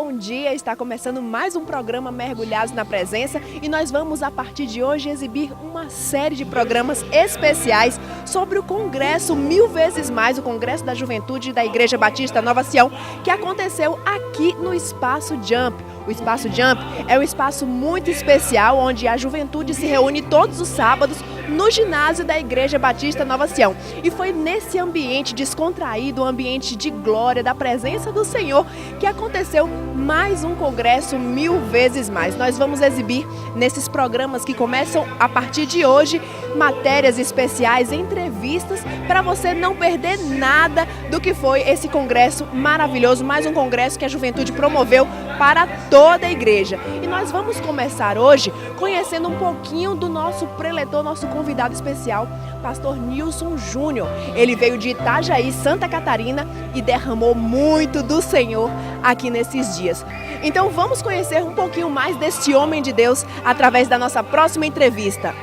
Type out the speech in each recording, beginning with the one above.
bom dia! Está começando mais um programa Mergulhados na Presença e nós vamos, a partir de hoje, exibir uma série de programas especiais sobre o Congresso Mil Vezes Mais, o Congresso da Juventude da Igreja Batista Nova Sião, que aconteceu aqui no Espaço Jump. O Espaço Jump é um espaço muito especial onde a juventude se reúne todos os sábados no ginásio da Igreja Batista Nova Sião. E foi nesse ambiente descontraído, um ambiente de glória, da presença do Senhor, que aconteceu mais um Congresso Mil Vezes Mais. Nós vamos exibir nesses programas que começam a partir de hoje matérias especiais, entrevistas, para você não perder nada do que foi esse congresso maravilhoso, mais um congresso que a juventude promoveu para toda a igreja. E nós vamos começar hoje conhecendo um pouquinho do nosso preletor, nosso convidado especial, pastor Nilson Júnior. Ele veio de Itajaí, Santa Catarina, e derramou muito do Senhor aqui nesses dias. Então vamos conhecer um pouquinho mais deste homem de Deus através da nossa próxima entrevista.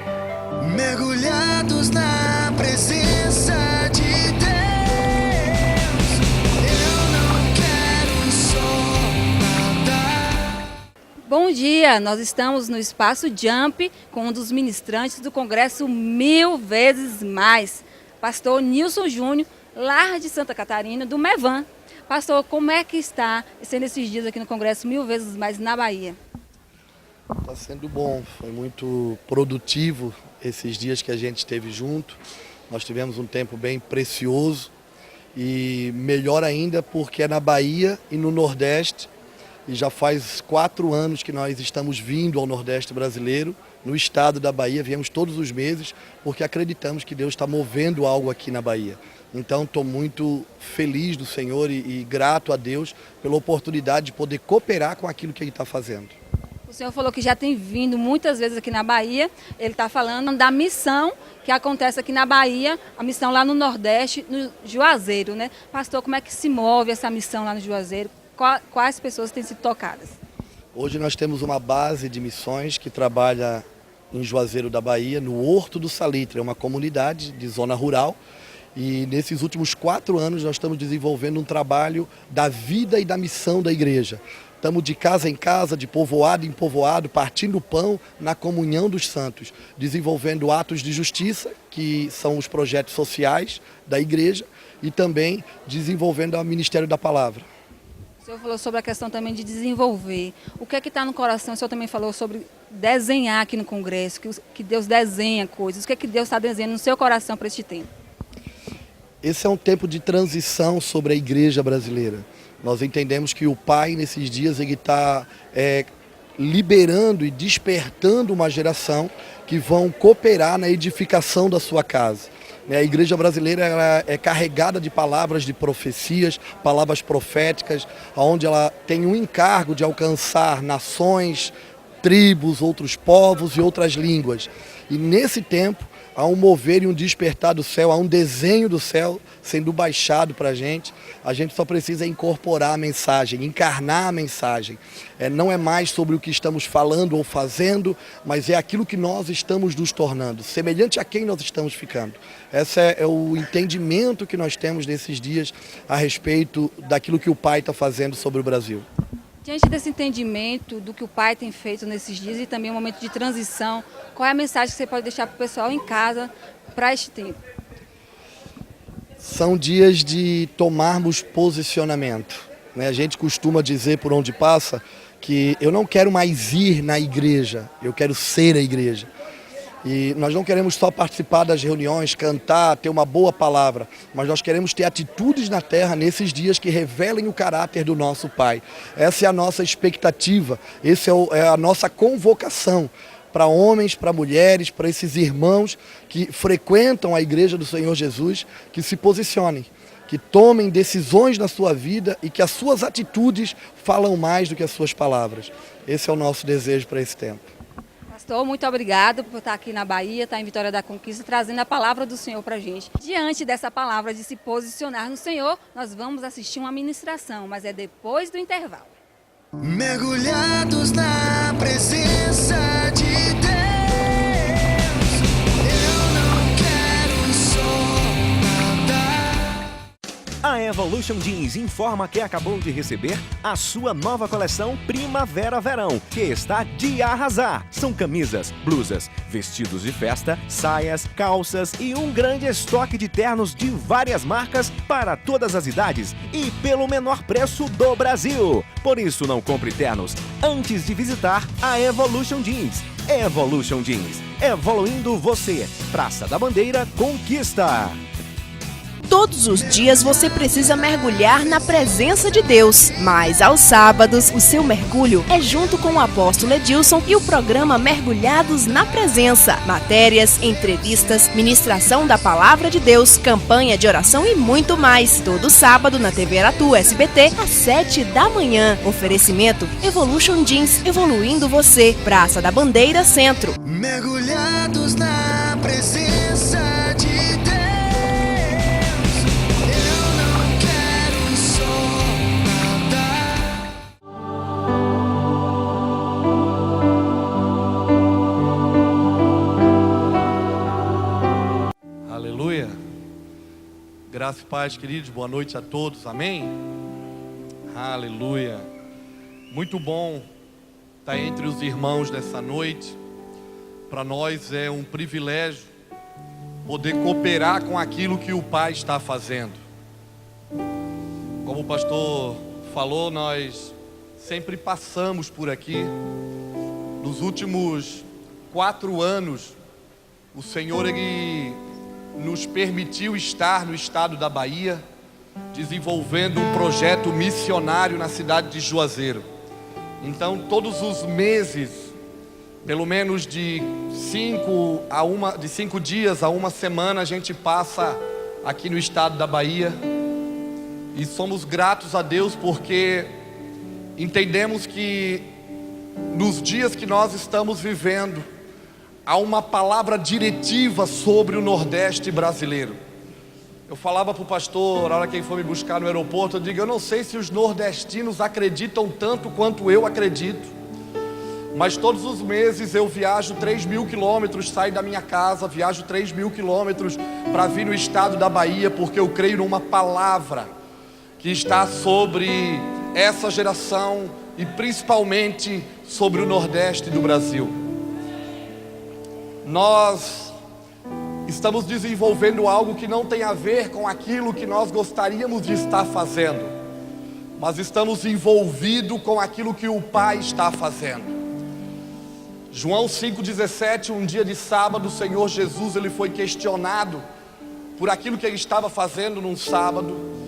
Mergulhados na presença de Deus, eu não quero só nadar. Bom dia, nós estamos no Espaço Jump com um dos ministrantes do Congresso Mil Vezes Mais, pastor Nilson Júnior, lá de Santa Catarina, do Mevan. Pastor, como é que está sendo esses dias aqui no Congresso Mil Vezes Mais na Bahia? Está sendo bom, foi muito produtivo esses dias que a gente esteve junto. Nós tivemos um tempo bem precioso e melhor ainda porque é na Bahia e no Nordeste. E já faz 4 anos que nós estamos vindo ao Nordeste brasileiro, no estado da Bahia, viemos todos os meses, porque acreditamos que Deus está movendo algo aqui na Bahia. Então estou muito feliz do Senhor e grato a Deus pela oportunidade de poder cooperar com aquilo que Ele está fazendo. O senhor falou que já tem vindo muitas vezes aqui na Bahia, ele está falando da missão que acontece aqui na Bahia, a missão lá no Nordeste, no Juazeiro, né? Pastor, como é que se move essa missão lá no Juazeiro? Quais pessoas têm sido tocadas? Hoje nós temos uma base de missões que trabalha em Juazeiro da Bahia, no Horto do Salitre, é uma comunidade de zona rural. E nesses últimos 4 anos nós estamos desenvolvendo um trabalho da vida e da missão da igreja. Estamos de casa em casa, de povoado em povoado, partindo o pão na comunhão dos santos, desenvolvendo atos de justiça, que são os projetos sociais da igreja, e também desenvolvendo o Ministério da Palavra. O senhor falou sobre a questão também de desenvolver. O que é que está no coração? O senhor também falou sobre desenhar aqui no Congresso, que Deus desenha coisas. O que é que Deus está desenhando no seu coração para este tempo? Esse é um tempo de transição sobre a igreja brasileira. Nós entendemos que o Pai, nesses dias, ele está liberando e despertando uma geração que vão cooperar na edificação da sua casa. A igreja brasileira ela é carregada de palavras de profecias, palavras proféticas, onde ela tem um encargo de alcançar nações, tribos, outros povos e outras línguas. E nesse tempo, há um mover e um despertar do céu, há um desenho do céu sendo baixado para a gente só precisa incorporar a mensagem, encarnar a mensagem. Não é mais sobre o que estamos falando ou fazendo, mas é aquilo que nós estamos nos tornando, semelhante a quem nós estamos ficando. Esse é o entendimento que nós temos nesses dias a respeito daquilo que o Pai está fazendo sobre o Brasil. Diante desse entendimento do que o Pai tem feito nesses dias e também um momento de transição, qual é a mensagem que você pode deixar para o pessoal em casa para este tempo? São dias de tomarmos posicionamento. A gente costuma dizer por onde passa que eu não quero mais ir na igreja, eu quero ser a igreja. E nós não queremos só participar das reuniões, cantar, ter uma boa palavra, mas nós queremos ter atitudes na terra nesses dias que revelem o caráter do nosso Pai. Essa é a nossa expectativa, essa é a nossa convocação para homens, para mulheres, para esses irmãos que frequentam a igreja do Senhor Jesus, que se posicionem, que tomem decisões na sua vida e que as suas atitudes falam mais do que as suas palavras. Esse é o nosso desejo para esse tempo. Pastor, muito obrigado por estar aqui na Bahia, estar em Vitória da Conquista, trazendo a palavra do Senhor para a gente. Diante dessa palavra de se posicionar no Senhor, nós vamos assistir uma ministração, mas é depois do intervalo. Mergulhados na presença de Deus, eu não quero só nadar. A Evolution Jeans informa que acabou de receber a sua nova coleção Primavera-Verão, que está de arrasar. São camisas, blusas, vestidos de festa, saias, calças e um grande estoque de ternos de várias marcas para todas as idades e pelo menor preço do Brasil. Por isso, não compre ternos antes de visitar a Evolution Jeans. Evolution Jeans, evoluindo você. Praça da Bandeira, Conquista. Todos os dias você precisa mergulhar na presença de Deus, mas aos sábados o seu mergulho é junto com o apóstolo Edilson e o programa Mergulhados na Presença. Matérias, entrevistas, ministração da Palavra de Deus, campanha de oração e muito mais. Todo sábado na TV Aratu SBT às 7 da manhã. Oferecimento Evolution Jeans, evoluindo você. Praça da Bandeira, Centro. Mergulhados na presença de Deus. Eu não quero só nadar. Aleluia. Graça e paz, queridos. Boa noite a todos. Amém? Aleluia. Muito bom estar entre os irmãos nessa noite. Para nós é um privilégio poder cooperar com aquilo que o Pai está fazendo. Como o pastor falou, nós sempre passamos por aqui. Nos últimos 4 anos, o Senhor Ele nos permitiu estar no estado da Bahia, desenvolvendo um projeto missionário na cidade de Juazeiro. Então, todos os meses, pelo menos de 5 dias a uma semana, a gente passa aqui no estado da Bahia. E somos gratos a Deus porque entendemos que nos dias que nós estamos vivendo, há uma palavra diretiva sobre o Nordeste brasileiro. Eu falava para o pastor, na hora que ele foi me buscar no aeroporto, eu digo, eu não sei se os nordestinos acreditam tanto quanto eu acredito, mas todos os meses eu viajo 3.000 quilômetros, saio da minha casa, viajo 3.000 quilômetros para vir no estado da Bahia, porque eu creio numa palavra que está sobre essa geração e principalmente sobre o Nordeste do Brasil. Nós estamos desenvolvendo algo que não tem a ver com aquilo que nós gostaríamos de estar fazendo, mas estamos envolvidos com aquilo que o Pai está fazendo. João 5,17, um dia de sábado, o Senhor Jesus ele foi questionado por aquilo que ele estava fazendo num sábado,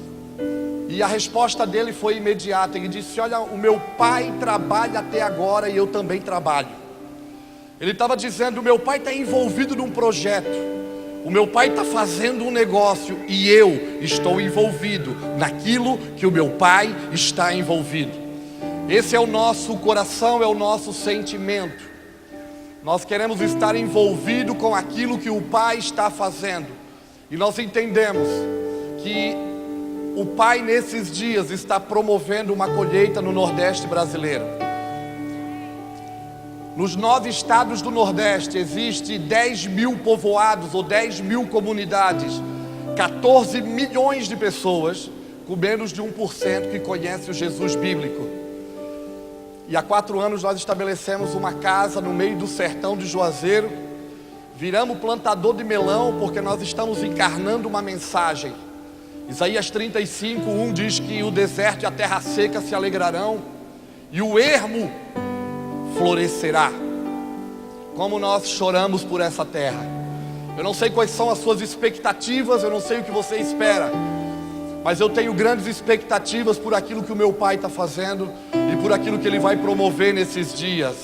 e a resposta dele foi imediata. Ele disse, olha, o meu Pai trabalha até agora e eu também trabalho. Ele estava dizendo, o meu Pai está envolvido num projeto, o meu Pai está fazendo um negócio e eu estou envolvido naquilo que o meu Pai está envolvido. Esse é o nosso coração, é o nosso sentimento. Nós queremos estar envolvido com aquilo que o Pai está fazendo. E nós entendemos que o Pai nesses dias está promovendo uma colheita no Nordeste brasileiro. Nos 9 estados do Nordeste existe 10.000 povoados ou 10.000 comunidades, 14 milhões de pessoas, com menos de 1% que conhece o Jesus bíblico. E há 4 anos nós estabelecemos uma casa no meio do sertão de Juazeiro, viramos plantador de melão porque nós estamos encarnando uma mensagem. Isaías 35:1 diz que o deserto e a terra seca se alegrarão e o ermo florescerá. Como nós choramos por essa terra. Eu não sei quais são as suas expectativas, eu não sei o que você espera, mas eu tenho grandes expectativas por aquilo que o meu Pai está fazendo e por aquilo que Ele vai promover nesses dias.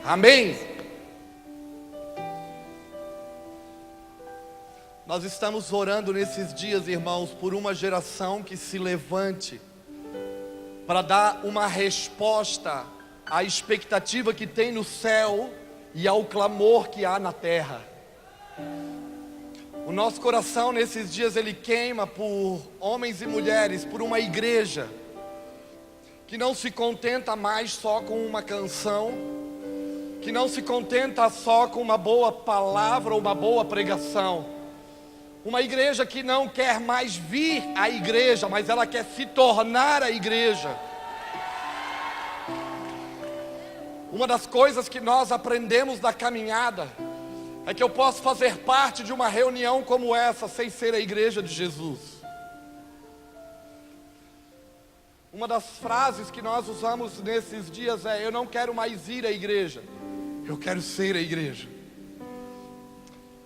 Amém? Nós estamos orando nesses dias, irmãos, por uma geração que se levante para dar uma resposta à expectativa que tem no céu e ao clamor que há na terra. O nosso coração nesses dias ele queima por homens e mulheres, por uma igreja que não se contenta mais só com uma canção, que não se contenta só com uma boa palavra ou uma boa pregação, Uma igreja que não quer mais vir à igreja, mas ela quer se tornar a igreja. Uma das coisas que nós aprendemos da caminhada é que eu posso fazer parte de uma reunião como essa sem ser a igreja de Jesus. Uma das frases que nós usamos nesses dias é: eu não quero mais ir à igreja, eu quero ser a igreja.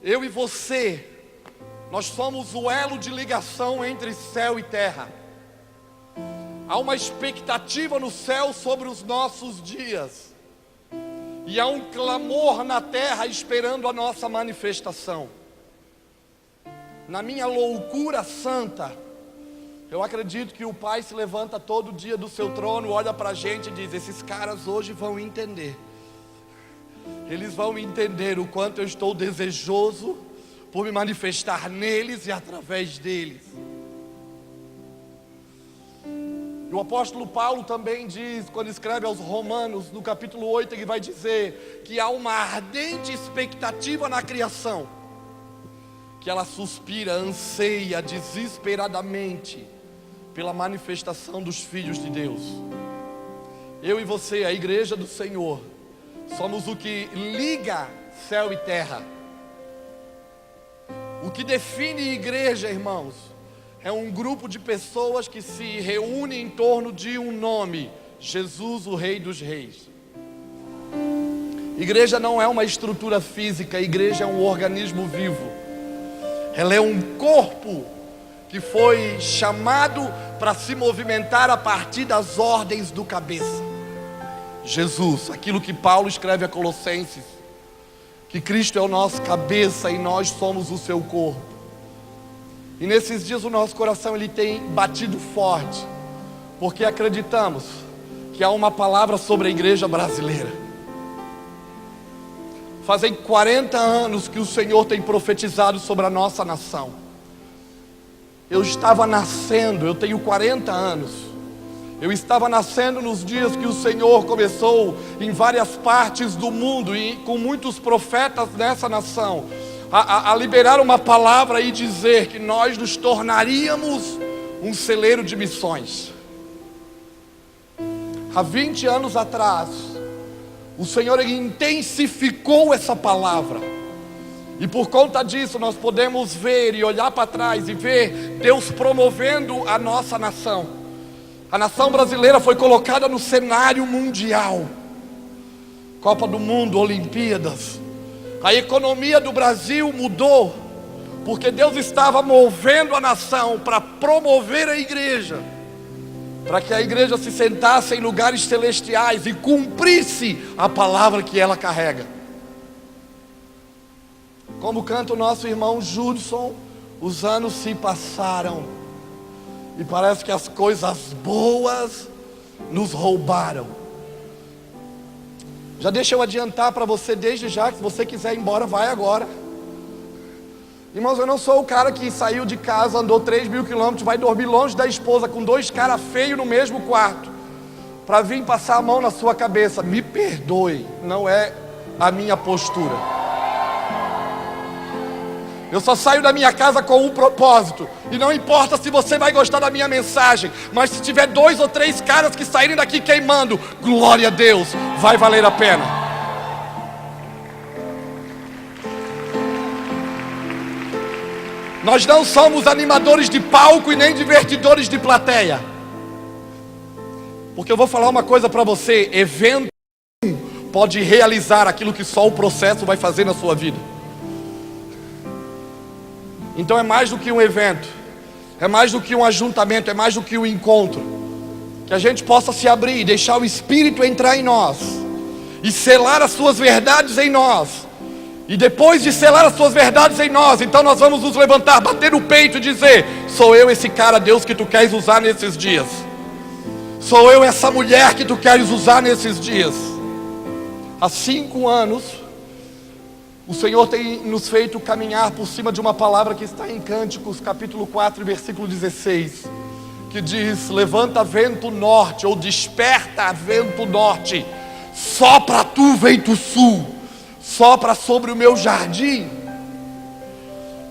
Eu e você, nós somos o elo de ligação entre céu e terra. Há uma expectativa no céu sobre os nossos dias. E há um clamor na terra esperando a nossa manifestação. Na minha loucura santa, eu acredito que o Pai se levanta todo dia do seu trono, olha para a gente e diz: esses caras hoje vão entender. Eles vão entender o quanto eu estou desejoso por me manifestar neles e através deles. E o apóstolo Paulo também diz, quando escreve aos Romanos, no capítulo 8, ele vai dizer que há uma ardente expectativa na criação, que ela suspira, anseia desesperadamente pela manifestação dos filhos de Deus. Eu e você, a igreja do Senhor, somos o que liga céu e terra. O que define igreja, irmãos, é um grupo de pessoas que se reúnem em torno de um nome: Jesus, o Rei dos Reis. Igreja não é uma estrutura física, igreja é um organismo vivo. Ela é um corpo que foi chamado para se movimentar a partir das ordens do cabeça, Jesus. Aquilo que Paulo escreve a Colossenses, que Cristo é o nosso cabeça e nós somos o seu corpo. E nesses dias o nosso coração ele tem batido forte, porque acreditamos que há uma palavra sobre a igreja brasileira. Fazem 40 anos que o Senhor tem profetizado sobre a nossa nação. Eu estava nascendo, eu tenho 40 anos. Eu estava nascendo nos dias que o Senhor começou em várias partes do mundo e com muitos profetas nessa nação a liberar uma palavra e dizer que nós nos tornaríamos um celeiro de missões. Há 20 anos atrás, o Senhor intensificou essa palavra. E por conta disso nós podemos ver e olhar para trás e ver Deus promovendo a nossa nação. A nação brasileira foi colocada no cenário mundial. Copa do Mundo, Olimpíadas. A economia do Brasil mudou, porque Deus estava movendo a nação para promover a igreja, para que a igreja se sentasse em lugares celestiais e cumprisse a palavra que ela carrega. Como canta o nosso irmão Judson, os anos se passaram e parece que as coisas boas nos roubaram. Já deixa eu adiantar para você desde já, que se você quiser ir embora, vai agora. Irmãos, eu não sou o cara que saiu de casa, andou 3.000 quilômetros, vai dormir longe da esposa com 2 caras feios no mesmo quarto, para vir passar a mão na sua cabeça. Me perdoe, não é a minha postura. Eu só saio da minha casa com um propósito. E não importa se você vai gostar da minha mensagem, mas se tiver 2 ou 3 caras que saírem daqui queimando, glória a Deus, vai valer a pena. Nós não somos animadores de palco e nem divertidores de plateia. Porque eu vou falar uma coisa para você: evento pode realizar aquilo que só o processo vai fazer na sua vida. Então é mais do que um evento, é mais do que um ajuntamento, é mais do que um encontro. Que a gente possa se abrir e deixar o Espírito entrar em nós e selar as suas verdades em nós. E depois de selar as suas verdades em nós, então nós vamos nos levantar, bater no peito e dizer: sou eu esse cara, Deus, que tu queres usar nesses dias. Sou eu essa mulher que tu queres usar nesses dias. Há 5 anos o Senhor tem nos feito caminhar por cima de uma palavra que está em Cânticos, capítulo 4, versículo 16, que diz: levanta vento norte, ou desperta vento norte, sopra tu vento sul, sopra sobre o meu jardim,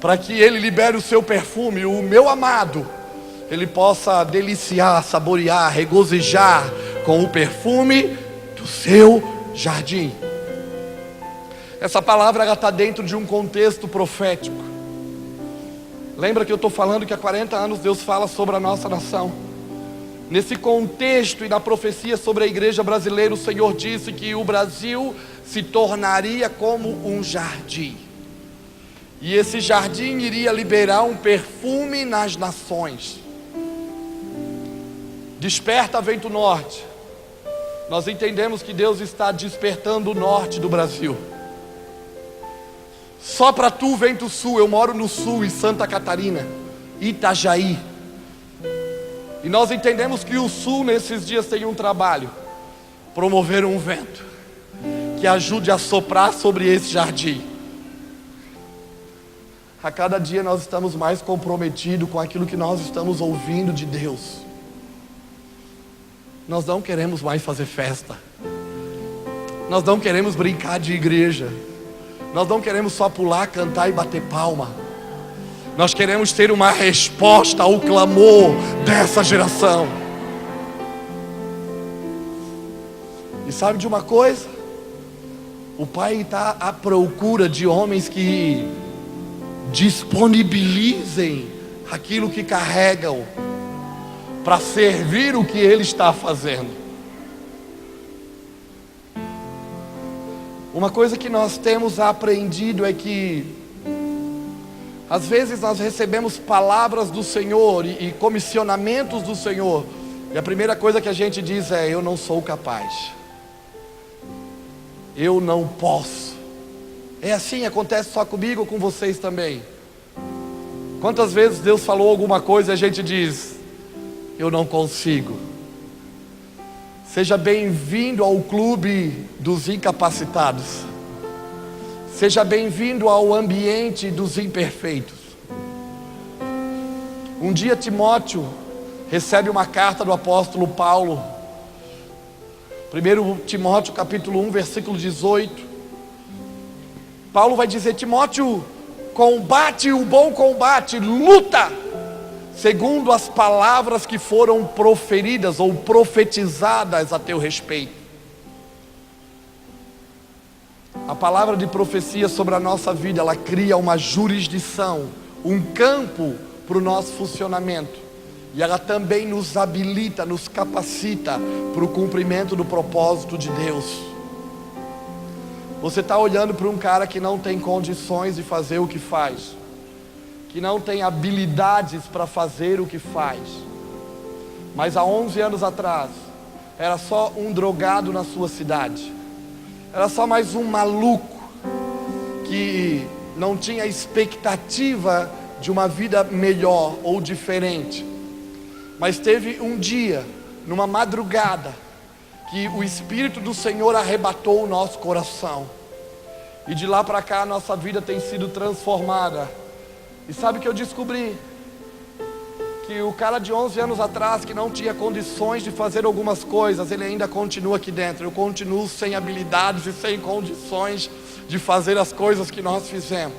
para que Ele libere o seu perfume, o meu amado, Ele possa deliciar, saborear, regozijar com o perfume do seu jardim. Essa palavra está dentro de um contexto profético. Lembra que eu estou falando que há 40 anos Deus fala sobre a nossa nação. Nesse contexto e na profecia sobre a igreja brasileira, o Senhor disse que o Brasil se tornaria como um jardim. E esse jardim iria liberar um perfume nas nações. Desperta, vento norte. Nós entendemos que Deus está despertando o norte do Brasil. Sopra tu, vento sul. Eu moro no sul, em Santa Catarina, Itajaí. E nós entendemos que o sul nesses dias tem um trabalho: promover um vento que ajude a soprar sobre esse jardim. A cada dia nós estamos mais comprometidos com aquilo que nós estamos ouvindo de Deus. Nós não queremos mais fazer festa. Nós não queremos brincar de igreja. Nós não queremos só pular, cantar e bater palma. Nós queremos ter uma resposta ao clamor dessa geração. E sabe de uma coisa? O Pai está à procura de homens que disponibilizem aquilo que carregam para servir o que Ele está fazendo. Uma coisa que nós temos aprendido é que às vezes nós recebemos palavras do Senhor e comissionamentos do Senhor, e a primeira coisa que a gente diz é: eu não sou capaz, eu não posso. É assim, acontece só comigo ou com vocês também? Quantas vezes Deus falou alguma coisa e a gente diz: eu não consigo. Seja bem-vindo ao clube dos incapacitados. Seja bem-vindo ao ambiente dos imperfeitos. Um dia Timóteo recebe uma carta do apóstolo Paulo. 1 Timóteo capítulo 1, versículo 18. Paulo vai dizer: Timóteo, combate o bom combate, luta segundo as palavras que foram proferidas ou profetizadas a teu respeito. A palavra de profecia sobre a nossa vida, ela cria uma jurisdição, um campo para o nosso funcionamento. E ela também nos habilita, nos capacita para o cumprimento do propósito de Deus. Você está olhando para um cara que não tem condições de fazer o que faz, que não tem habilidades para fazer o que faz, mas há 11 anos atrás era só um drogado na sua cidade, era só mais um maluco que não tinha expectativa de uma vida melhor ou diferente. Mas teve um dia, numa madrugada, que o Espírito do Senhor arrebatou o nosso coração, e de lá para cá a nossa vida tem sido transformada. E sabe o que eu descobri? Que o cara de 11 anos atrás, que não tinha condições de fazer algumas coisas, ele ainda continua aqui dentro. Eu continuo sem habilidades e sem condições de fazer as coisas que nós fizemos.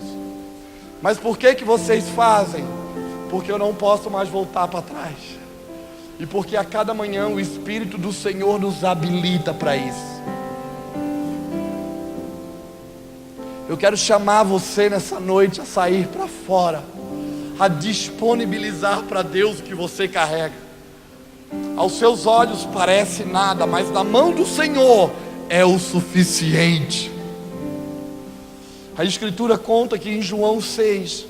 Mas por que vocês fazem? Porque eu não posso mais voltar para trás. E porque a cada manhã o Espírito do Senhor nos habilita para isso. Eu quero chamar você nessa noite a sair para fora, a disponibilizar para Deus o que você carrega. Aos seus olhos parece nada, mas na mão do Senhor é o suficiente. A Escritura conta que em João 6,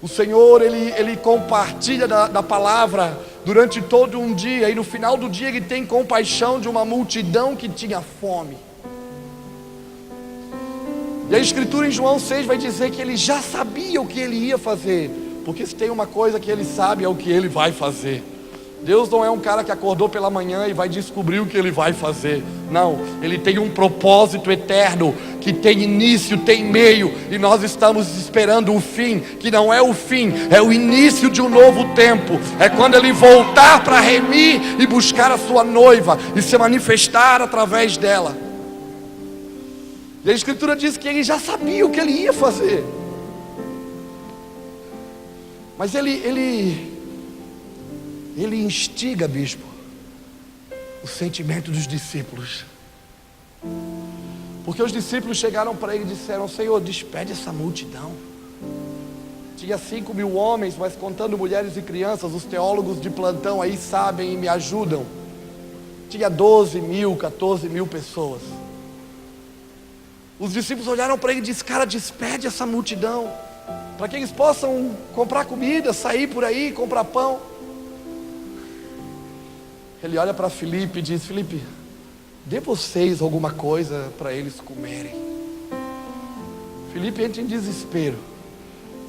o Senhor ele compartilha da palavra durante todo um dia, e no final do dia ele tem compaixão de uma multidão que tinha fome. E a Escritura em João 6 vai dizer que ele já sabia o que ele ia fazer, porque se tem uma coisa que ele sabe é o que ele vai fazer. Deus não é um cara que acordou pela manhã e vai descobrir o que ele vai fazer. Não, ele tem um propósito eterno, que tem início, tem meio, e nós estamos esperando o fim, que não é o fim, é o início de um novo tempo. É quando ele voltar para remir e buscar a sua noiva e se manifestar através dela. E a Escritura diz que ele já sabia o que ele ia fazer. Mas ele instiga, bispo, o sentimento dos discípulos. Porque os discípulos chegaram para ele e disseram: Senhor, despede essa multidão. Tinha 5.000 homens, mas contando mulheres e crianças, os teólogos de plantão aí sabem e me ajudam. Tinha 12.000, 14.000 pessoas. Os discípulos olharam para ele e disseram: cara, despede essa multidão, para que eles possam comprar comida, sair por aí, comprar pão. Ele olha para Filipe e diz: Filipe, dê vocês alguma coisa para eles comerem. Filipe entra em desespero.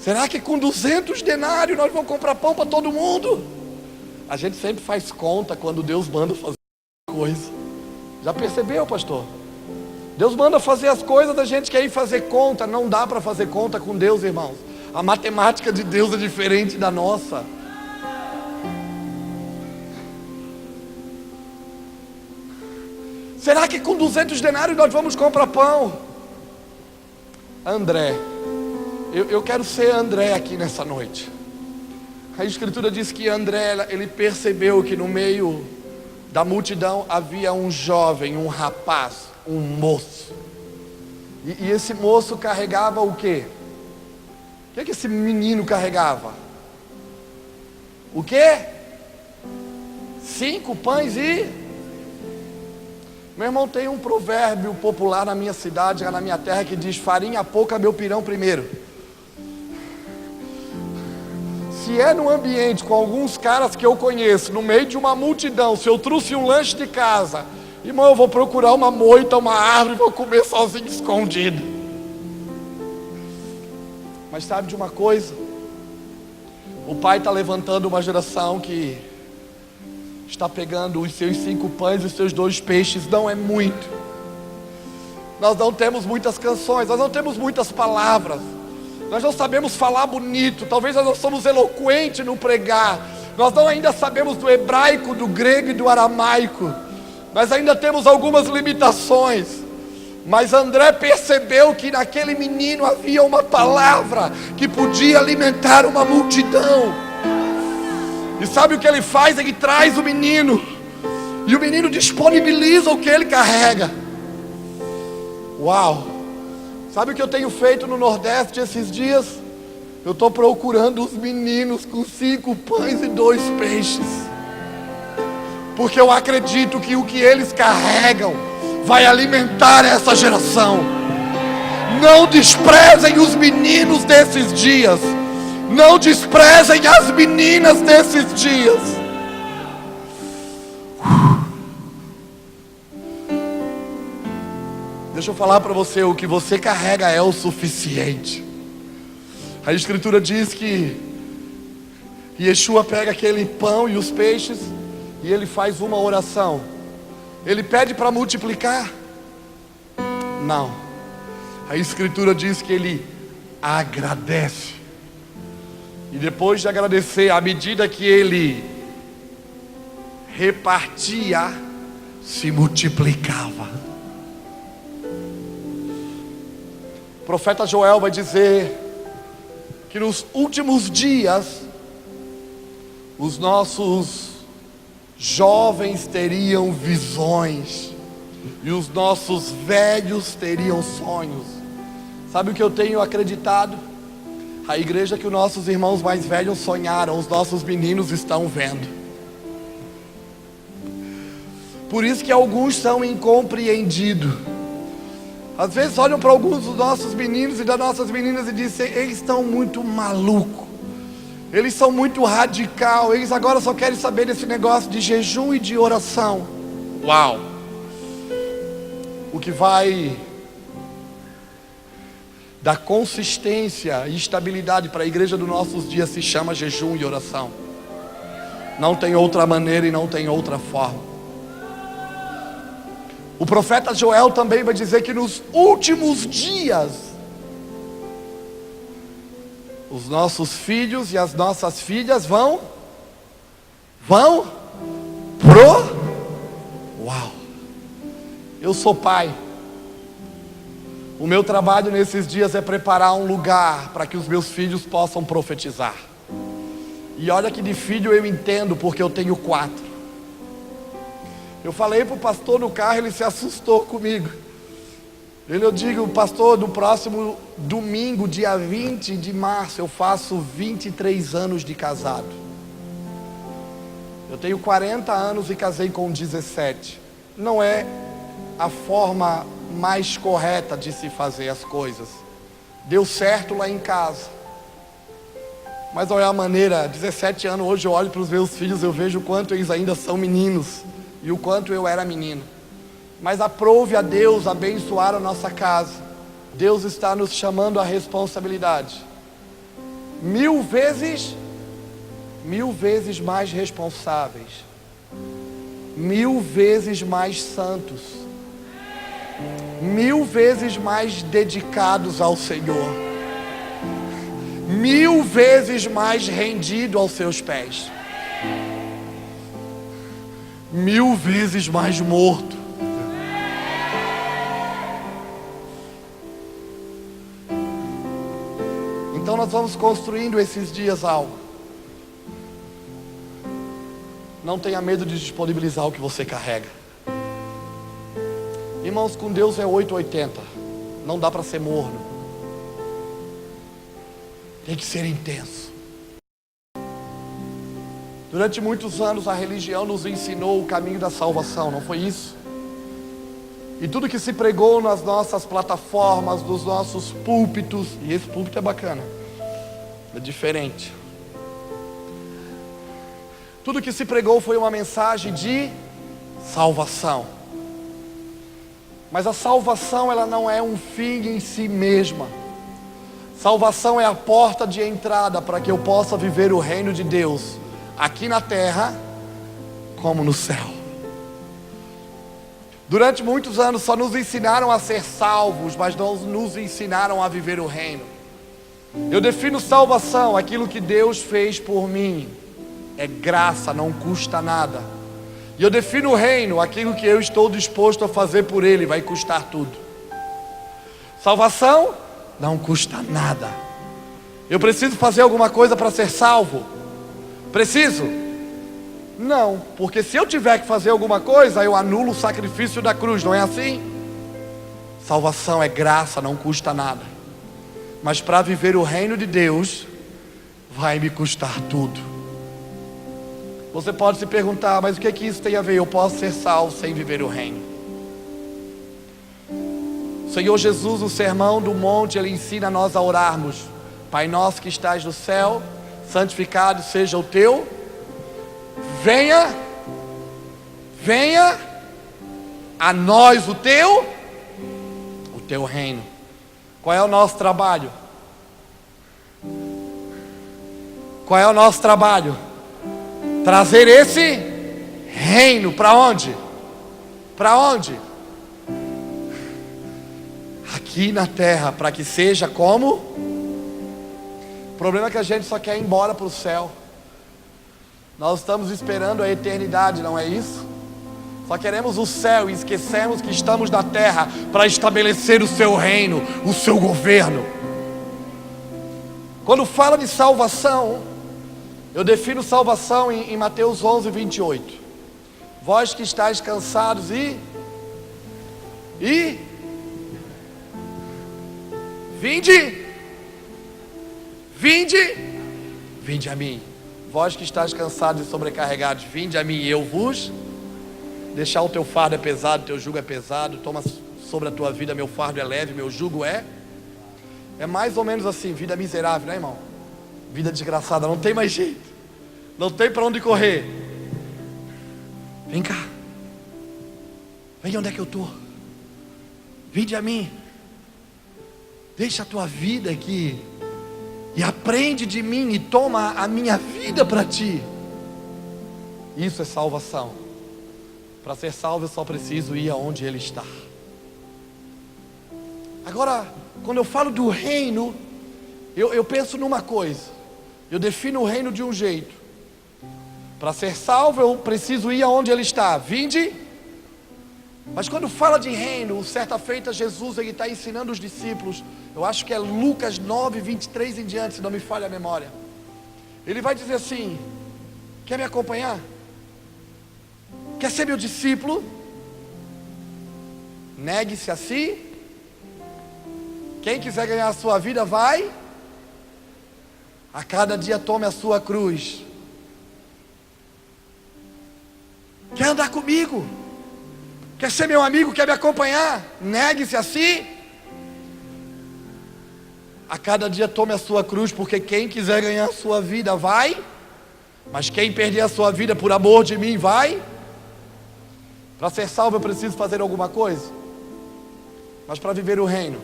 Será que com 200 denários nós vamos comprar pão para todo mundo? A gente sempre faz conta quando Deus manda fazer coisa. Já percebeu, pastor? Deus manda fazer as coisas, a gente quer ir fazer conta. Não dá para fazer conta com Deus, irmãos. A matemática de Deus é diferente da nossa. Será que com 200 denários nós vamos comprar pão? André, eu quero ser André aqui nessa noite. A Escritura diz que André, ele percebeu que no meio da multidão havia um jovem, um rapaz, um moço. E esse moço carregava o quê? O que esse menino carregava? O quê? 5 pães e... Meu irmão, tem um provérbio popular na minha cidade, na minha terra, que diz: farinha pouca, meu pirão primeiro. Se é num ambiente com alguns caras que eu conheço, no meio de uma multidão, se eu trouxe um lanche de casa, irmão, eu vou procurar uma moita, uma árvore, e vou comer sozinho, escondido. Mas sabe de uma coisa? O pai está levantando uma geração que está pegando os seus 5 pães e os seus 2 peixes. Não é muito. Nós não temos muitas canções, nós não temos muitas palavras, nós não sabemos falar bonito, talvez nós não somos eloquentes no pregar, nós não ainda sabemos do hebraico, do grego e do aramaico, nós ainda temos algumas limitações. Mas André percebeu que naquele menino havia uma palavra que podia alimentar uma multidão. E sabe o que ele faz? Ele traz o menino, e o menino disponibiliza o que ele carrega. Uau! Sabe o que eu tenho feito no Nordeste esses dias? Eu estou procurando os meninos com 5 pães e 2 peixes, porque eu acredito que o que eles carregam vai alimentar essa geração. Não desprezem os meninos desses dias. Não desprezem as meninas desses dias. Deixa eu falar para você, o que você carrega é o suficiente. A Escritura diz que Yeshua pega aquele pão e os peixes e ele faz uma oração. Ele pede para multiplicar? Não. A Escritura diz que ele agradece. E depois de agradecer, à medida que ele repartia, se multiplicava. O profeta Joel vai dizer que nos últimos dias os nossos jovens teriam visões e os nossos velhos teriam sonhos. Sabe o que eu tenho acreditado? A igreja que os nossos irmãos mais velhos sonharam, os nossos meninos estão vendo. Por isso que alguns são incompreendidos. Às vezes olham para alguns dos nossos meninos e das nossas meninas e dizem: eles estão muito malucos, eles são muito radical, eles agora só querem saber desse negócio de jejum e de oração. Uau! O que vai dar consistência e estabilidade para a igreja dos nossos dias se chama jejum e oração. Não tem outra maneira e não tem outra forma. O profeta Joel também vai dizer que nos últimos dias os nossos filhos e as nossas filhas vão Uau! Eu sou pai. O meu trabalho nesses dias é preparar um lugar para que os meus filhos possam profetizar. E olha que de filho eu entendo, porque eu tenho 4. Eu falei para o pastor no carro, ele se assustou comigo. Eu digo, pastor, no próximo domingo, dia 20 de março, eu faço 23 anos de casado. Eu tenho 40 anos e casei com 17. Não é a forma mais correta de se fazer as coisas. Deu certo lá em casa, mas não é a maneira. 17 anos, hoje eu olho para os meus filhos, eu vejo o quanto eles ainda são meninos e o quanto eu era menino. Mas aprove a Deus abençoar a nossa casa. Deus está nos chamando à responsabilidade. 1000 vezes mais responsáveis, 1000 vezes mais santos, 1000 vezes mais dedicados ao Senhor, 1000 vezes mais rendido aos seus pés, 1000 vezes mais morto. Então nós vamos construindo esses dias algo. Não tenha medo de disponibilizar o que você carrega. Irmãos, com Deus é 880. Não dá para ser morno. Tem que ser intenso. Durante muitos anos a religião nos ensinou o caminho da salvação, não foi isso? E tudo que se pregou nas nossas plataformas, nos nossos púlpitos, e esse púlpito é bacana, é diferente. Tudo que se pregou foi uma mensagem de salvação. Mas a salvação, ela não é um fim em si mesma. Salvação é a porta de entrada para que eu possa viver o reino de Deus, aqui na terra, como no céu. Durante muitos anos só nos ensinaram a ser salvos, mas não nos ensinaram a viver o reino. Eu defino salvação, aquilo que Deus fez por mim. É graça, não custa nada. E eu defino o reino, aquilo que eu estou disposto a fazer por Ele, vai custar tudo. Salvação não custa nada. Eu preciso fazer alguma coisa para ser salvo? Preciso? Não, porque se eu tiver que fazer alguma coisa, eu anulo o sacrifício da cruz, não é assim? Salvação é graça, não custa nada. Mas para viver o reino de Deus, vai me custar tudo. Você pode se perguntar, mas o que isso tem a ver? Eu posso ser salvo sem viver o reino. O Senhor Jesus, no sermão do monte, Ele ensina a nós a orarmos: Pai nosso que estás no céu, santificado seja o teu. Venha a nós o teu reino. Qual é o nosso trabalho? Qual é o nosso trabalho? Trazer esse reino para onde? Para onde? Aqui na terra, para que seja como? O problema é que a gente só quer ir embora para o céu. Nós estamos esperando a eternidade, não é isso? Só queremos o céu e esquecemos que estamos na terra para estabelecer o seu reino, o seu governo. Quando fala de salvação, eu defino salvação em Mateus 11, 28. Vós que estáis cansados vinde a mim. Vós que estáis cansados e sobrecarregados, vinde a mim e eu vos deixar. O teu fardo é pesado, o teu jugo é pesado. Toma sobre a tua vida, meu fardo é leve, meu jugo é mais ou menos assim. Vida miserável, né, irmão? Vida desgraçada, não tem mais jeito, não tem para onde correr. Vem cá, vem onde é que eu estou. Vinde a mim, deixa a tua vida aqui e aprende de mim e toma a minha vida para ti. Isso é salvação. Para ser salvo eu só preciso ir aonde Ele está. Agora, quando eu falo do reino, eu penso numa coisa. Eu defino o reino de um jeito. Para ser salvo eu preciso ir aonde Ele está. Vinde. Mas quando fala de reino, certa feita Jesus, Ele está ensinando os discípulos. Eu acho que é Lucas 9, 23 em diante, se não me falha a memória. Ele vai dizer assim: quer me acompanhar? Quer ser meu discípulo? Negue-se a si. Quem quiser ganhar a sua vida, vai. A cada dia tome a sua cruz. Quer andar comigo? Quer ser meu amigo? Quer me acompanhar? Negue-se a si. A cada dia tome a sua cruz, porque quem quiser ganhar a sua vida, vai. Mas quem perder a sua vida por amor de mim, vai. Para ser salvo eu preciso fazer alguma coisa. Mas para viver o reino,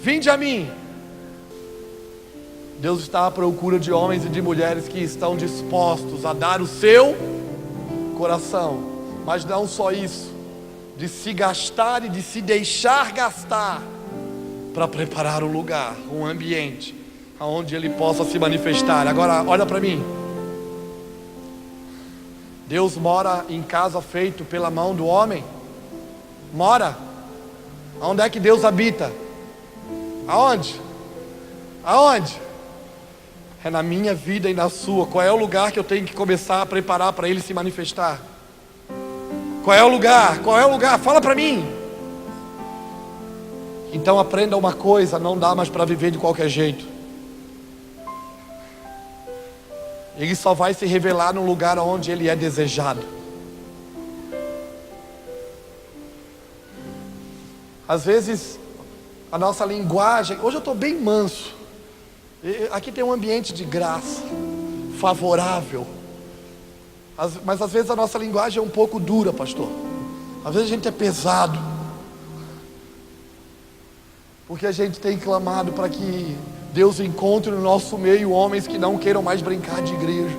vinde a mim. Deus está à procura de homens e de mulheres que estão dispostos a dar o seu coração. Mas não só isso, de se gastar e de se deixar gastar, para preparar um lugar, um ambiente, onde Ele possa se manifestar. Agora, olha para mim. Deus mora em casa feito pela mão do homem? Mora. Onde é que Deus habita? Aonde? Aonde? É na minha vida e na sua. Qual é o lugar que eu tenho que começar a preparar para Ele se manifestar? Qual é o lugar? Qual é o lugar? Fala para mim. Então aprenda uma coisa: não dá mais para viver de qualquer jeito. Ele só vai se revelar no lugar onde Ele é desejado. Às vezes a nossa linguagem, hoje eu estou bem manso. Aqui tem um ambiente de graça, favorável. Mas às vezes a nossa linguagem é um pouco dura, pastor. Às vezes a gente é pesado. Porque a gente tem clamado para que Deus encontre no nosso meio homens que não queiram mais brincar de igreja,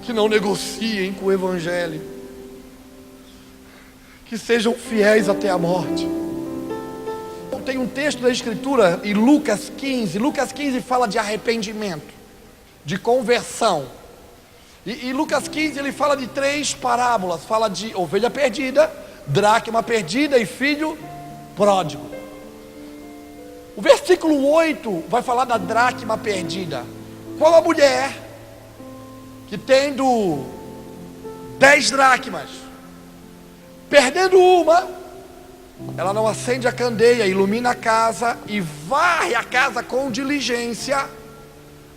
que não negociem com o Evangelho, que sejam fiéis até a morte. Tem um texto da Escritura em Lucas 15. Lucas 15 fala de arrependimento, de conversão. E Lucas 15 ele fala de 3 parábolas. Fala de ovelha perdida, dracma perdida e filho pródigo. O versículo 8 vai falar da dracma perdida. Qual a mulher que tendo 10 dracmas, perdendo uma, ela não acende a candeia, ilumina a casa e varre a casa com diligência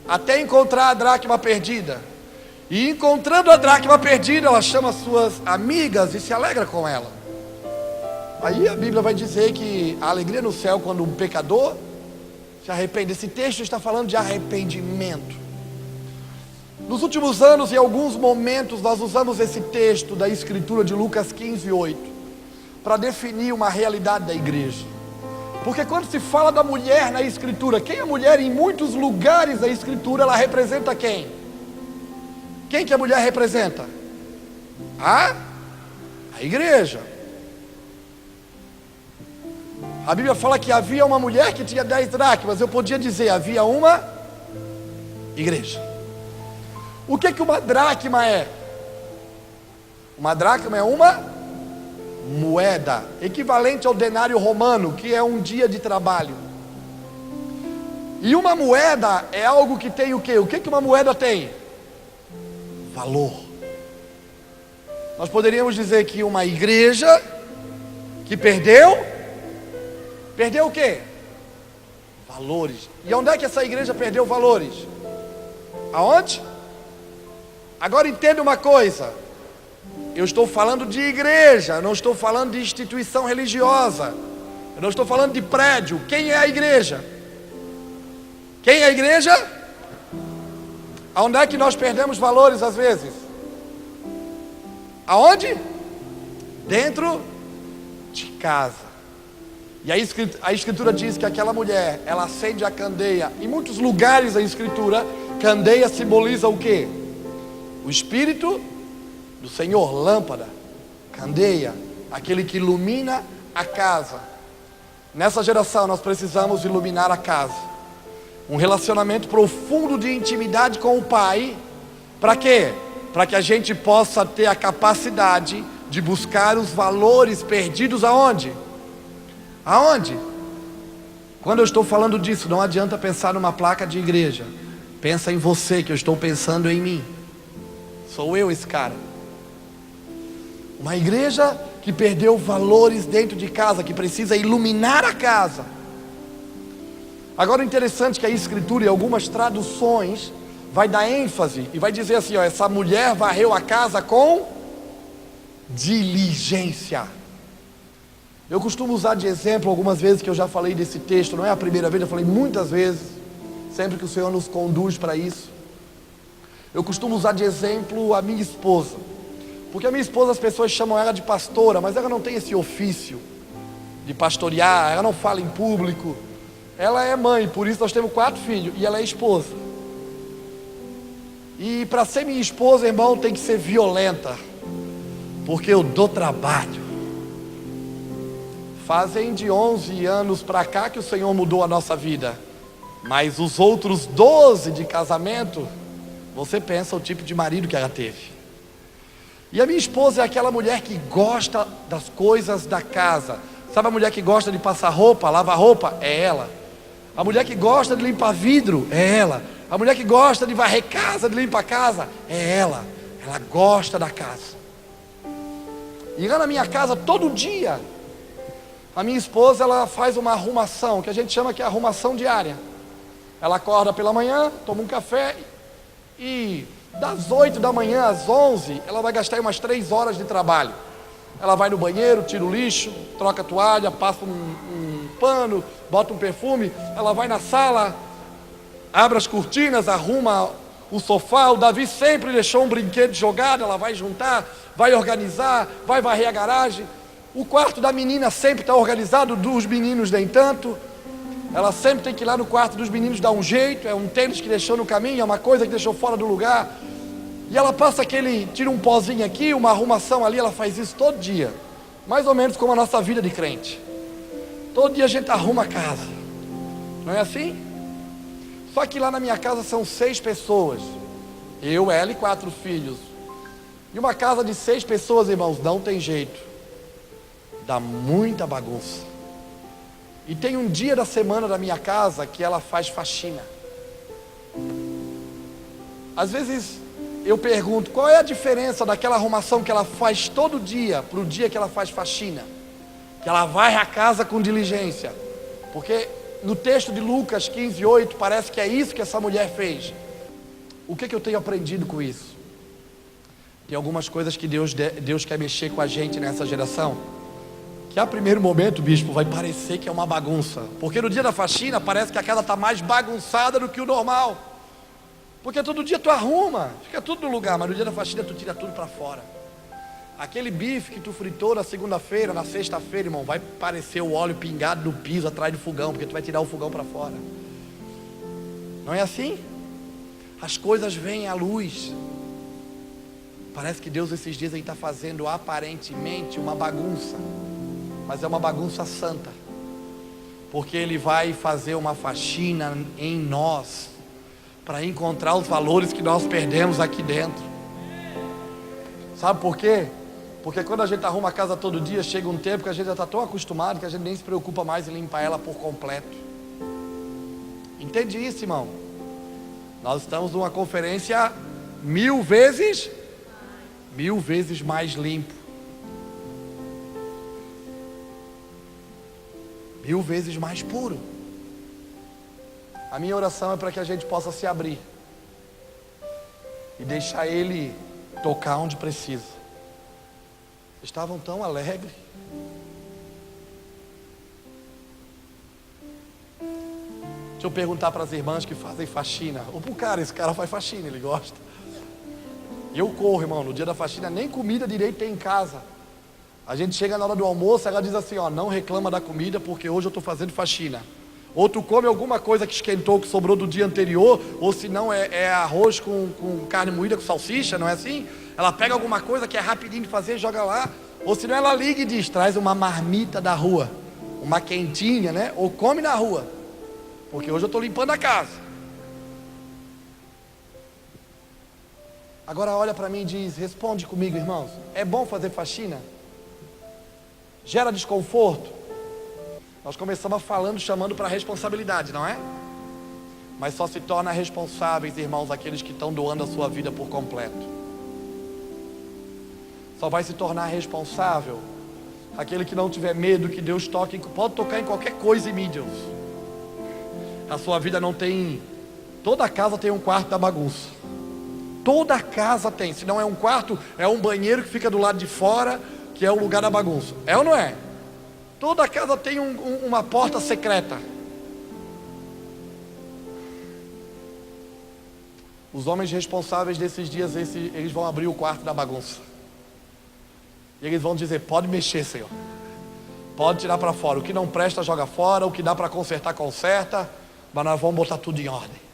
até encontrar a dracma perdida. E encontrando a dracma perdida, ela chama suas amigas e se alegra com ela. Aí a Bíblia vai dizer que a alegria no céu quando um pecador se arrepende. Esse texto está falando de arrependimento. Nos últimos anos, em alguns momentos, nós usamos esse texto da Escritura de Lucas 15, 8 para definir uma realidade da igreja. Porque quando se fala da mulher na Escritura, quem é a mulher em muitos lugares da Escritura, ela representa quem? Quem que a mulher representa? A igreja. A Bíblia fala que havia uma mulher que tinha 10 dracmas. Eu podia dizer, havia uma igreja. O que uma dracma é? Uma dracma é uma moeda, equivalente ao denário romano, que é um dia de trabalho. E uma moeda é algo que tem o quê? O que uma moeda tem? Valor. Nós poderíamos dizer que uma igreja que perdeu o quê? Valores. E onde é que essa igreja perdeu valores? Aonde? Agora entenda uma coisa. Eu estou falando de igreja, eu não estou falando de instituição religiosa. Eu não estou falando de prédio. Quem é a igreja? Quem é a igreja? Aonde é que nós perdemos valores às vezes? Aonde? Dentro de casa. E a Escritura diz que aquela mulher, ela acende a candeia. Em muitos lugares da Escritura, candeia simboliza o quê? O Espírito do Senhor, lâmpada, candeia, aquele que ilumina a casa. Nessa geração nós precisamos iluminar a casa. Um relacionamento profundo de intimidade com o Pai. Para quê? Para que a gente possa ter a capacidade de buscar os valores perdidos aonde? Aonde? Quando eu estou falando disso, não adianta pensar numa placa de igreja. Pensa em você, que eu estou pensando em mim. Sou eu esse cara. Uma igreja que perdeu valores dentro de casa, que precisa iluminar a casa. Agora o interessante é que a Escritura, em algumas traduções, vai dar ênfase e vai dizer assim, ó, essa mulher varreu a casa com diligência. Eu costumo usar de exemplo algumas vezes que eu já falei desse texto, não é a primeira vez, eu falei muitas vezes, sempre que o Senhor nos conduz para isso. Eu costumo usar de exemplo a minha esposa, porque a minha esposa, as pessoas chamam ela de pastora, mas ela não tem esse ofício de pastorear, ela não fala em público. Ela é mãe, por isso nós temos 4 filhos, e ela é esposa. E para ser minha esposa, irmão, tem que ser violenta, porque eu dou trabalho. Fazem de 11 anos para cá que o Senhor mudou a nossa vida, mas os outros 12 de casamento, você pensa o tipo de marido que ela teve. E a minha esposa é aquela mulher que gosta das coisas da casa. Sabe a mulher que gosta de passar roupa, lavar roupa? É ela. A mulher que gosta de limpar vidro? É ela. A mulher que gosta de varrer casa, de limpar casa? É ela. Ela gosta da casa. E lá na minha casa, todo dia, a minha esposa, ela faz uma arrumação, que a gente chama que é arrumação diária. Ela acorda pela manhã, toma um café e das 8 da manhã às 11, ela vai gastar umas 3 horas de trabalho. Ela vai no banheiro, tira o lixo, troca a toalha, passa um pano, bota um perfume. Ela vai na sala, abre as cortinas, arruma o sofá. O Davi sempre deixou um brinquedo jogado, ela vai juntar, vai organizar, vai varrer a garagem. O quarto da menina sempre está organizado, dos meninos nem tanto. Ela sempre tem que ir lá no quarto dos meninos dar um jeito. É um tênis que deixou no caminho, é uma coisa que deixou fora do lugar. E ela passa tira um pozinho aqui, uma arrumação ali. Ela faz isso todo dia, mais ou menos como a nossa vida de crente. Todo dia a gente arruma a casa, não é assim? Só que lá na minha casa são 6 pessoas, eu, ela e 4 filhos. E uma casa de 6 pessoas, irmãos, não tem jeito, dá muita bagunça. E tem um dia da semana da minha casa que ela faz faxina. Às vezes eu pergunto, qual é a diferença daquela arrumação que ela faz todo dia para o dia que ela faz faxina? Que ela varre a casa com diligência. Porque no texto de Lucas 15:8 parece que é isso que essa mulher fez. O que eu tenho aprendido com isso? Tem algumas coisas que Deus quer mexer com a gente nessa geração, que a primeiro momento, bispo, vai parecer que é uma bagunça. Porque no dia da faxina parece que a casa está mais bagunçada do que o normal. Porque todo dia tu arruma, fica tudo no lugar, mas no dia da faxina tu tira tudo para fora. Aquele bife que tu fritou na segunda-feira, na sexta-feira, irmão, vai parecer o óleo pingado no piso atrás do fogão, porque tu vai tirar o fogão para fora. Não é assim? As coisas vêm à luz. Parece que Deus esses dias está fazendo aparentemente uma bagunça, mas é uma bagunça santa, porque Ele vai fazer uma faxina em nós, para encontrar os valores que nós perdemos aqui dentro. Sabe por quê? Porque quando a gente arruma a casa todo dia, chega um tempo que a gente já está tão acostumado que a gente nem se preocupa mais em limpar ela por completo. Entende isso, irmão? Nós estamos numa conferência 1000 vezes mais limpo. 1000 vezes mais puro. A minha oração é para que a gente possa se abrir e deixar Ele tocar onde precisa. Estavam tão alegres. Deixa eu perguntar para as irmãs que fazem faxina, ou para o cara, esse cara faz faxina, ele gosta. E eu corro, irmão, no dia da faxina nem comida direito tem em casa. A gente chega na hora do almoço, ela diz assim, ó, não reclama da comida porque hoje eu estou fazendo faxina. Ou tu come alguma coisa que esquentou, que sobrou do dia anterior, ou se não é arroz com carne moída, com salsicha, não é assim? Ela pega alguma coisa que é rapidinho de fazer e joga lá. Ou se não, ela liga e diz, traz uma marmita da rua, uma quentinha, né? Ou come na rua, porque hoje eu estou limpando a casa. Agora olha para mim e diz, responde comigo, irmãos, é bom fazer faxina? Gera desconforto? Nós começamos falando, chamando para a responsabilidade, não é? Mas só se torna responsáveis, irmãos, aqueles que estão doando a sua vida por completo. Só vai se tornar responsável aquele que não tiver medo que Deus toque, pode tocar em qualquer coisa em mim, Deus. A sua vida não tem... Toda casa tem um quarto da bagunça. Toda casa tem. Se não é um quarto, é um banheiro que fica do lado de fora, que é o lugar da bagunça. É ou não é? Toda casa tem uma porta secreta. Os homens responsáveis desses dias, eles vão abrir o quarto da bagunça. E eles vão dizer: pode mexer, Senhor. Pode tirar para fora. O que não presta, joga fora. O que dá para consertar, conserta. Mas nós vamos botar tudo em ordem.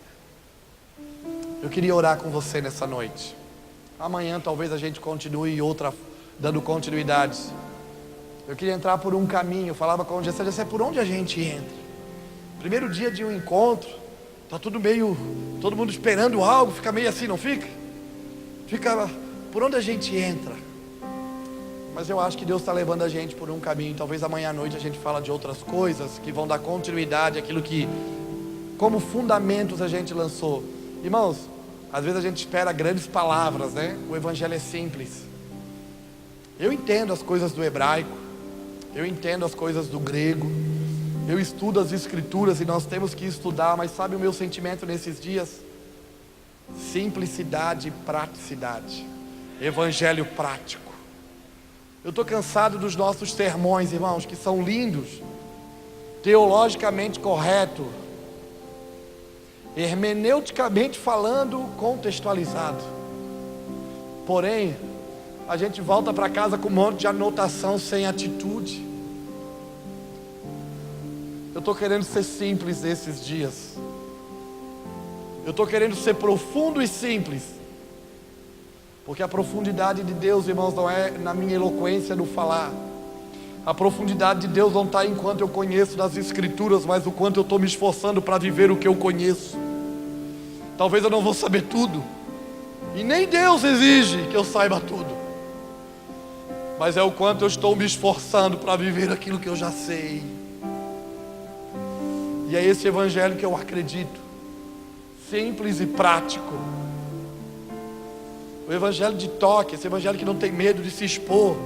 Eu queria orar com você nessa noite. Amanhã talvez a gente continue dando continuidade. Eu queria entrar por um caminho. Eu falava com o Gessé: Gessé, por onde a gente entra? Primeiro dia de um encontro, tá tudo meio, todo mundo esperando algo, fica meio assim, não fica? Fica, por onde a gente entra? Mas eu acho que Deus está levando a gente por um caminho. Talvez amanhã à noite a gente fala de outras coisas que vão dar continuidade àquilo que, como fundamentos, a gente lançou. Irmãos, às vezes a gente espera grandes palavras, né? O evangelho é simples. Eu entendo as coisas do hebraico, eu entendo as coisas do grego, eu estudo as escrituras e nós temos que estudar, mas sabe o meu sentimento nesses dias? Simplicidade e praticidade. Evangelho prático. Eu estou cansado dos nossos sermões, irmãos, que são lindos, teologicamente correto, hermeneuticamente falando, contextualizado. Porém, a gente volta para casa com um monte de anotação sem atitude. Eu estou querendo ser simples nesses dias. Eu estou querendo ser profundo e simples. Porque a profundidade de Deus, irmãos, não é na minha eloquência no falar. A profundidade de Deus não está enquanto eu conheço das Escrituras, mas o quanto eu estou me esforçando para viver o que eu conheço. Talvez eu não vou saber tudo, e nem Deus exige que eu saiba tudo, mas é o quanto eu estou me esforçando para viver aquilo que eu já sei. E é esse evangelho que eu acredito, simples e prático. O evangelho de toque, esse evangelho que não tem medo de se expor,